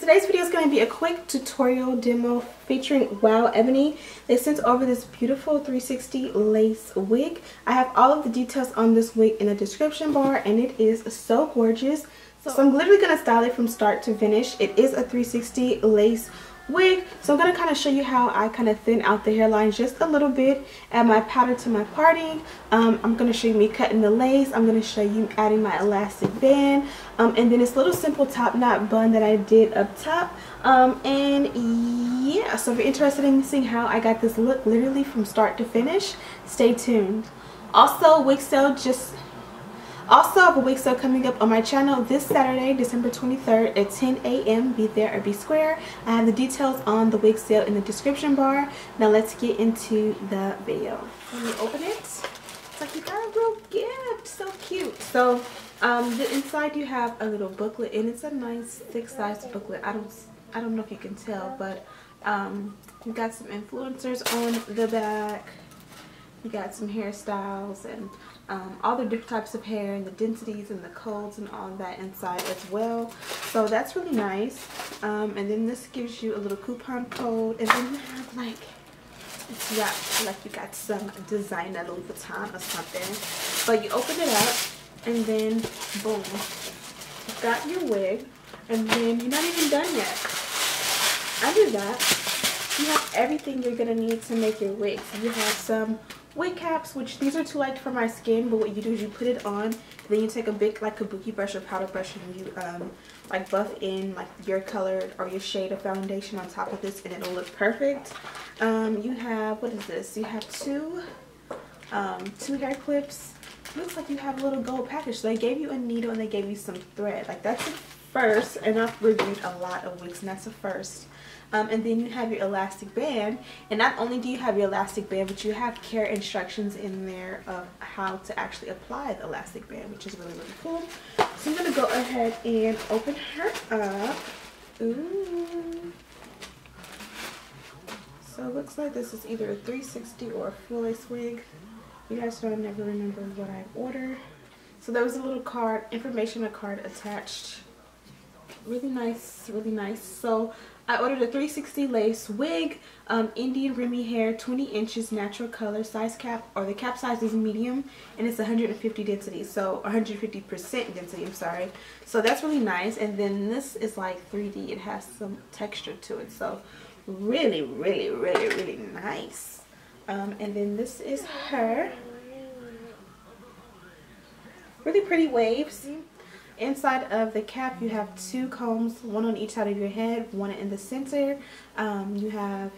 today's video is going to be a quick tutorial demo featuring WoWEbony. They sent over this beautiful 360 lace wig. I have all of the details on this wig in the description bar, and it is so gorgeous. So I'm literally going to style it from start to finish. It is a 360 lace wig, so I'm going to kind of show you how I kind of thin out the hairline just a little bit, add my powder to my parting. I'm going to show you me cutting the lace. I'm going to show you adding my elastic band, and then this little simple top knot bun that I did up top. And yeah, so if you're interested in seeing how I got this look literally from start to finish, stay tuned. Also, I have a wig sale coming up on my channel this Saturday, December 23rd at 10 a.m. Be there or be square. I have the details on the wig sale in the description bar. Now let's get into the video. When you open it, it's like you got a real gift. So cute. So the inside you have a little booklet, and it's a nice thick-sized booklet. I don't know if you can tell, but you got some influencers on the back. You got some hairstyles and all the different types of hair and the densities and the codes and all that inside as well. So that's really nice. And then this gives you a little coupon code, and then you have like, it's wrapped like you got some designer Louis Vuitton or something. But you open it up, and then boom, you've got your wig, and then you're not even done yet. Under that, you have everything you're gonna need to make your wig. So you have some wig caps, which these are too light for my skin, but what you do is you put it on, then you take a big like kabuki brush or powder brush, and you like buff in like your color or your shade of foundation on top of this, and it'll look perfect. You have, what is this? You have two hair clips. Looks like you have a little gold package. So they gave you a needle and they gave you some thread. Like, that's a first, and I've reviewed a lot of wigs, and that's a first. And then you have your elastic band, and not only do you have your elastic band, but you have care instructions in there of how to actually apply the elastic band, which is really, really cool. So I'm going to go ahead and open her up. Ooh. So it looks like this is either a 360 or a full lace wig. You guys don't never remember what I ordered. So there was a little card, information card attached. Really nice, really nice. So I ordered a 360 lace wig, Indian Remy hair, 20 inches, natural color, size cap, or the cap size is medium, and it's 150 density, so 150% density, I'm sorry. So that's really nice. And then this is like 3D. It has some texture to it, so really, really, really, really nice. And then this is her. Really pretty waves. Inside of the cap, you have two combs, one on each side of your head, one in the center. You have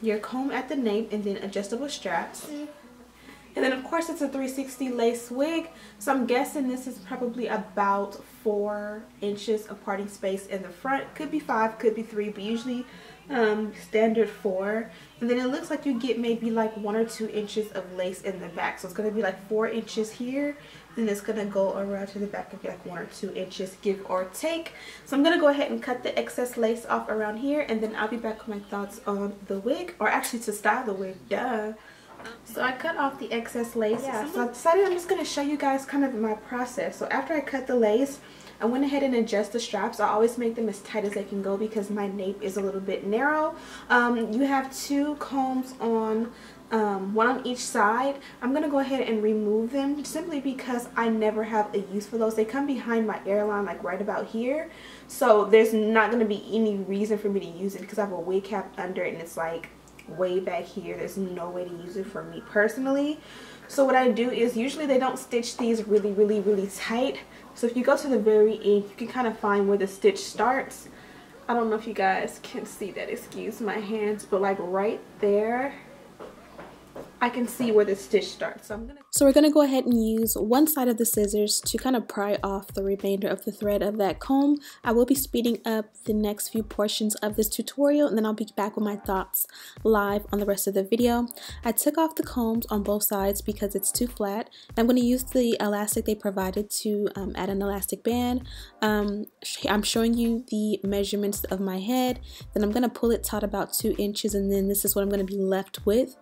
your comb at the nape, and then adjustable straps. And then of course it's a 360 lace wig, so I'm guessing this is probably about 4 inches of parting space in the front. Could be 5, could be 3, but usually standard 4. And then it looks like you get maybe like 1 or 2 inches of lace in the back, so it's going to be like 4 inches here. Then it's going to go around to the back of like 1 or 2 inches, give or take. So I'm going to go ahead and cut the excess lace off around here, and then I'll be back with my thoughts on the wig, or actually to style the wig, duh. So I cut off the excess lace. Yeah, so I decided I'm just going to show you guys kind of my process. So after I cut the lace, I went ahead and adjust the straps. I always make them as tight as they can go because my nape is a little bit narrow. You have 2 combs on, one on each side. I'm going to go ahead and remove them simply because I never have a use for those. They come behind my airline, like right about here. So there's not going to be any reason for me to use it because I have a wig cap under it, and it's like way back here. There's no way to use it for me personally. So what I do is, usually they don't stitch these really, really, really tight. So if you go to the very end, you can kind of find where the stitch starts. I don't know if you guys can see that, excuse my hands, but like right there, I can see where the stitch starts. So we're gonna go ahead and use one side of the scissors to kind of pry off the remainder of the thread of that comb. I will be speeding up the next few portions of this tutorial, and then I'll be back with my thoughts live on the rest of the video. I took off the combs on both sides because it's too flat. I'm going to use the elastic they provided to add an elastic band. I'm showing you the measurements of my head. Then I'm going to pull it taut about 2 inches, and then this is what I'm going to be left with.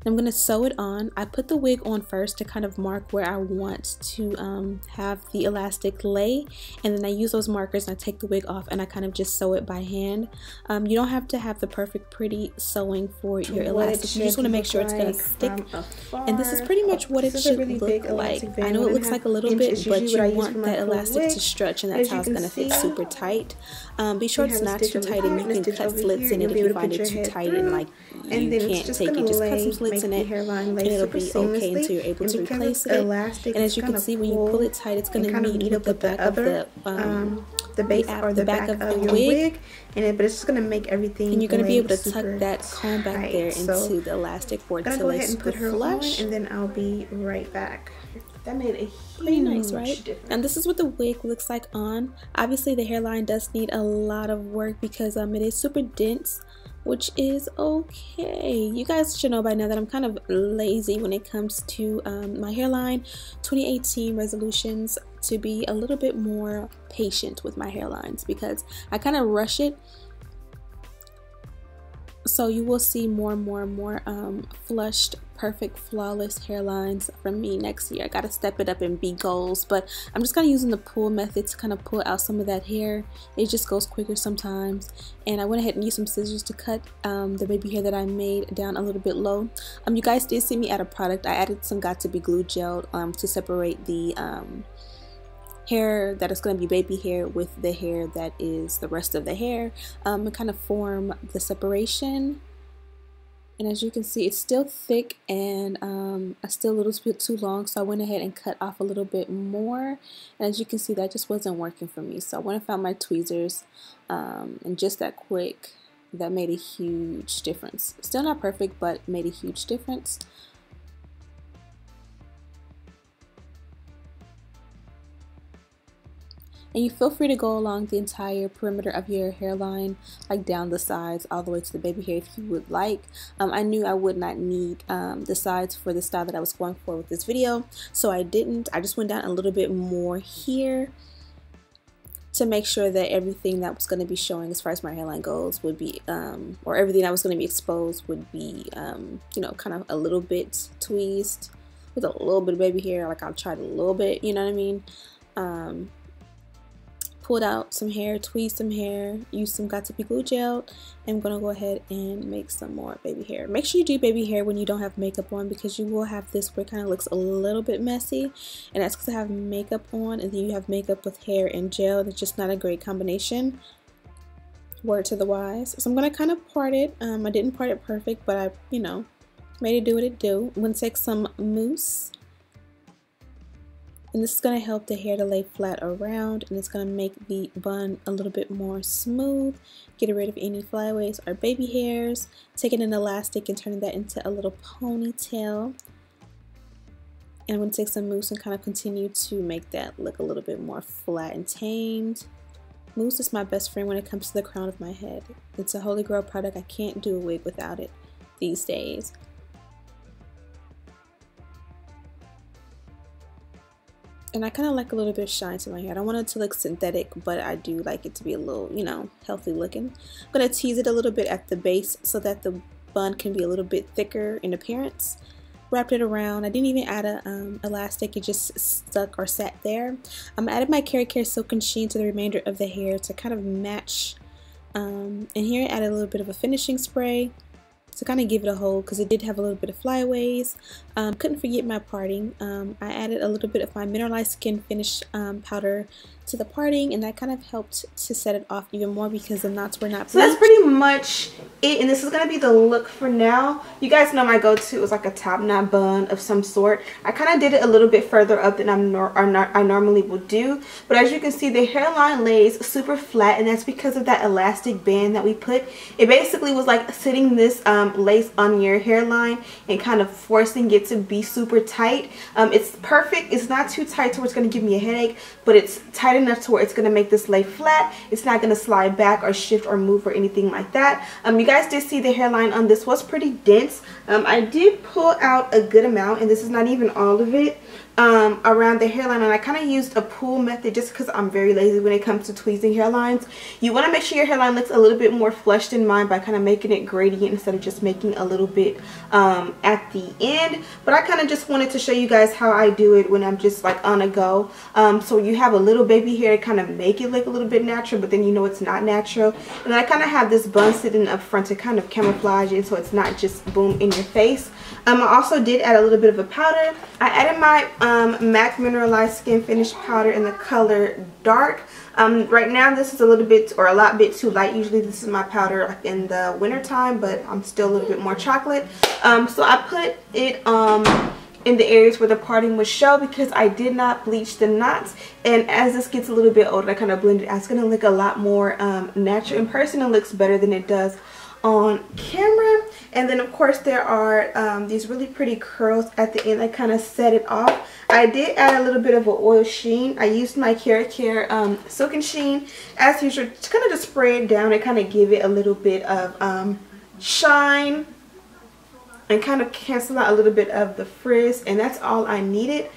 I'm going to sew it on. I put the wig on first to kind of mark where I want to have the elastic lay, and then I use those markers and I take the wig off and I kind of just sew it by hand. You don't have to have the perfect pretty sewing for your elastic. You just want to make sure it's going to stick. And this is pretty much what it should look like. I know it looks like a little bit, but you want that elastic to stretch, and that's how it's going to fit super tight. Be sure it's not too tight, and you can cut slits in it if you find it too tight and like you can't take it. Just cut some slits in it and it'll be okay until you're able to replace it. And as you can see, when you pull it tight, it's going to meet with the back of the base or the back of your wig, but it's just going to make everything. And you're going to be able to tuck that comb back there into the elastic for it to lay super flush. And then I'll be right back. That made a pretty nice, right? Difference. And this is what the wig looks like on. Obviously, the hairline does need a lot of work because it is super dense, which is okay. You guys should know by now that I'm kind of lazy when it comes to my hairline. 2018 resolutions to be a little bit more patient with my hairlines because I kind of rush it. So you will see more and more flushed, perfect, flawless hairlines from me next year. I gotta step it up and be goals, but I'm just kind of using the pull method to kind of pull out some of that hair. It just goes quicker sometimes. And I went ahead and used some scissors to cut the baby hair that I made down a little bit low. You guys did see me add a product. I added some Got to Be Glue gel to separate the hair that is going to be baby hair with the hair that is the rest of the hair, and kind of form the separation. And as you can see, it's still thick and still a little bit too long, so I went ahead and cut off a little bit more. And as you can see, that just wasn't working for me, so I went and found my tweezers, and just that quick, that made a huge difference. Still not perfect, but made a huge difference. And you feel free to go along the entire perimeter of your hairline, like down the sides all the way to the baby hair if you would like. I knew I would not need the sides for the style that I was going for with this video, so I didn't. I just went down a little bit more here to make sure that everything that was going to be showing as far as my hairline goes would be, or everything that was going to be exposed would be, you know, kind of a little bit tweezed with a little bit of baby hair. Like I'll try it a little bit, you know what I mean? Pulled out some hair, tweezed some hair, used some Got to Be Glue gel. I'm gonna go ahead and make some more baby hair. Make sure you do baby hair when you don't have makeup on, because you will have this where it kind of looks a little bit messy, and that's because I have makeup on and then you have makeup with hair and gel. It's just not a great combination. Word to the wise. So I'm gonna kind of part it. I didn't part it perfect, but I, you know, made it do what it do. I'm gonna take some mousse. And this is going to help the hair to lay flat around, and it's going to make the bun a little bit more smooth, get rid of any flyaways or baby hairs, taking an elastic and turning that into a little ponytail. And I'm going to take some mousse and kind of continue to make that look a little bit more flat and tamed. Mousse is my best friend when it comes to the crown of my head. It's a holy grail product. I can't do a wig without it these days. And I kind of like a little bit of shine to my hair. I don't want it to look synthetic, but I do like it to be a little, you know, healthy looking. I'm going to tease it a little bit at the base so that the bun can be a little bit thicker in appearance. Wrapped it around. I didn't even add a elastic. It just stuck or sat there. I added my Care Silk and Sheen to the remainder of the hair to kind of match. And here I added a little bit of a finishing spray to kind of give it a hold, because it did have a little bit of flyaways. Couldn't forget my parting. I added a little bit of my mineralized skin finish powder to the parting, and that kind of helped to set it off even more because the knots were not bleached. So that's pretty much it, and this is going to be the look for now. You guys know my go-to is like a top knot bun of some sort. I kind of did it a little bit further up than I normally would do, but as you can see, the hairline lays super flat, and that's because of that elastic band that we put. It basically was like sitting this lace on your hairline and kind of forcing it to be super tight. It's perfect. It's not too tight to where it's going to give me a headache, but it's tight enough to where it's going to make this lay flat. It's not going to slide back or shift or move or anything like that. You guys did see the hairline on this was pretty dense. I did pull out a good amount, and this is not even all of it, around the hairline, and I kind of used a pull method just because I'm very lazy when it comes to tweezing hairlines. You want to make sure your hairline looks a little bit more flushed than mine by kind of making it gradient instead of just making a little bit at the end. But I kind of just wanted to show you guys how I do it when I'm just like on a go. So you have a little baby hair to kind of make it look a little bit natural, but then you know it's not natural. And then I kind of have this bun sitting up front to kind of camouflage it so it's not just boom in your face. I also did add a little bit of a powder. I added my MAC Mineralized Skin Finish powder in the color Dark. Right now this is a little bit or a lot bit too light. Usually this is my powder like in the winter time, but I'm still a little bit more chocolate. So I put it in the areas where the parting would show because I did not bleach the knots, and as this gets a little bit older I kind of blend it out. It's going to look a lot more natural in person. It looks better than it does on camera. And then of course there are these really pretty curls at the end that kind of set it off. I did add a little bit of an oil sheen. I used my Care Silk and Sheen as usual to kind of just spray it down and kind of give it a little bit of shine and kind of cancel out a little bit of the frizz, and that's all I needed.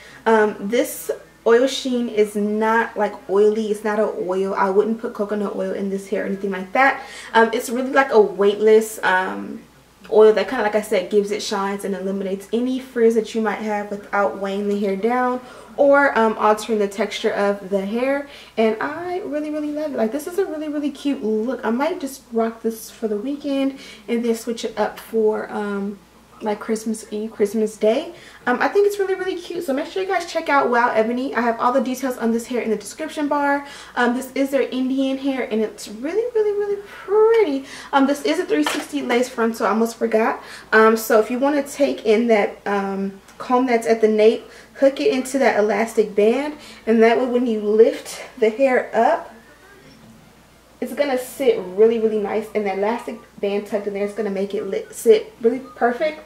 This oil sheen is not like oily. It's not an oil. I wouldn't put coconut oil in this hair or anything like that. It's really like a weightless oil that kind of, like I said, gives it shines and eliminates any frizz that you might have without weighing the hair down or altering the texture of the hair. And I really love it. Like, this is a really cute look. I might just rock this for the weekend and then switch it up for like Christmas Eve, Christmas Day. I think it's really cute. So make sure you guys check out WoWEbony. I have all the details on this hair in the description bar. This is their Indian hair and it's really pretty. This is a 360 lace front, so I almost forgot. So if you want to take in that comb that's at the nape, hook it into that elastic band, and that way when you lift the hair up, it's gonna sit really nice, and that elastic band tucked in there is gonna make it sit really perfect.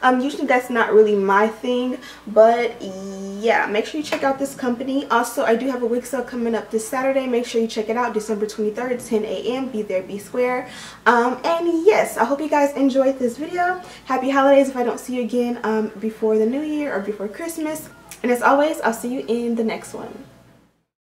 Usually that's not really my thing, but yeah, make sure you check out this company. Also, I do have a wig sale coming up this Saturday. Make sure you check it out, December 23rd, 10 a.m. Be there, be square. And yes, I hope you guys enjoyed this video. Happy holidays if I don't see you again before the new year or before Christmas. And as always, I'll see you in the next one.